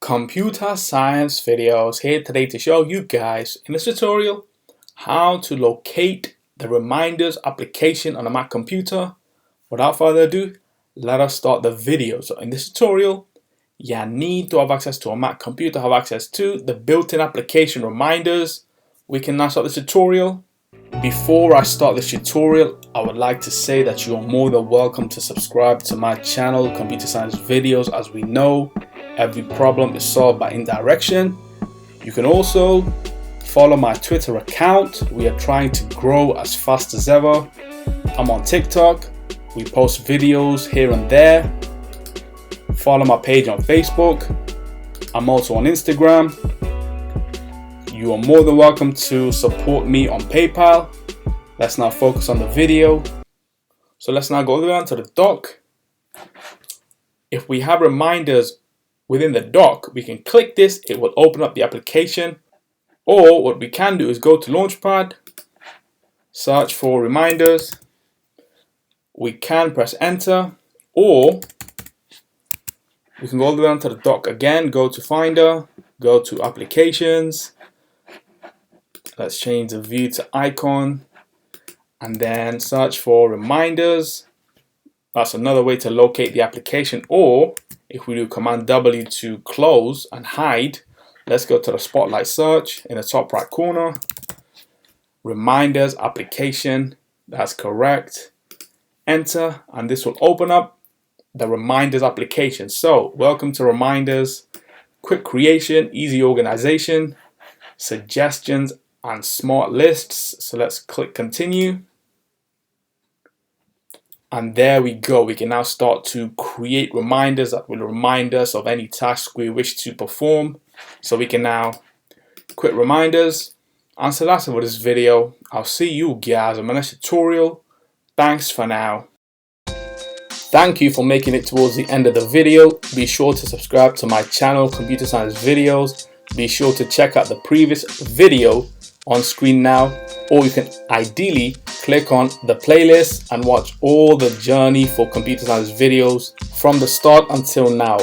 Computer Science Videos here today to show you guys in this tutorial how to locate the reminders application on a Mac computer. Without further ado, let us start the video. So in this tutorial, you need to have access to a Mac computer, have access to the built-in application reminders. We can now start this tutorial. Before I start this tutorial, I would like to say that you are more than welcome to subscribe to my channel, Computer Science Videos. As we know, every problem is solved by indirection. You can also follow my Twitter account. We are trying to grow as fast as ever. I'm on TikTok. We post videos here and there. Follow my page on Facebook. I'm also on Instagram. You are more than welcome to support me on PayPal. Let's now focus on the video. So let's now go down to the dock. If we have reminders within the dock, we can click this. It will open up the application. Or what we can do is go to Launchpad, search for reminders. We can press enter, or we can go all the way down to the dock again, go to Finder, go to Applications. Let's change the view to icon and then search for reminders. That's another way to locate the application. Or if we do Command W to close and hide, let's go to the spotlight search in the top right corner. Reminders application, that's correct. Enter, and this will open up the reminders application. So welcome to reminders, quick creation, easy organization, suggestions, and smart lists. So let's click continue. And there we go. We can now start to create reminders that will remind us of any task we wish to perform. So we can now quit reminders. And so that's it for this video. I'll see you guys in my next tutorial. Thanks for now. Thank you for making it towards the end of the video. Be sure to subscribe to my channel, Computer Science Videos. Be sure to check out the previous video on screen now, or you can ideally click on the playlist and watch all the journey for Computer Science Videos from the start until now.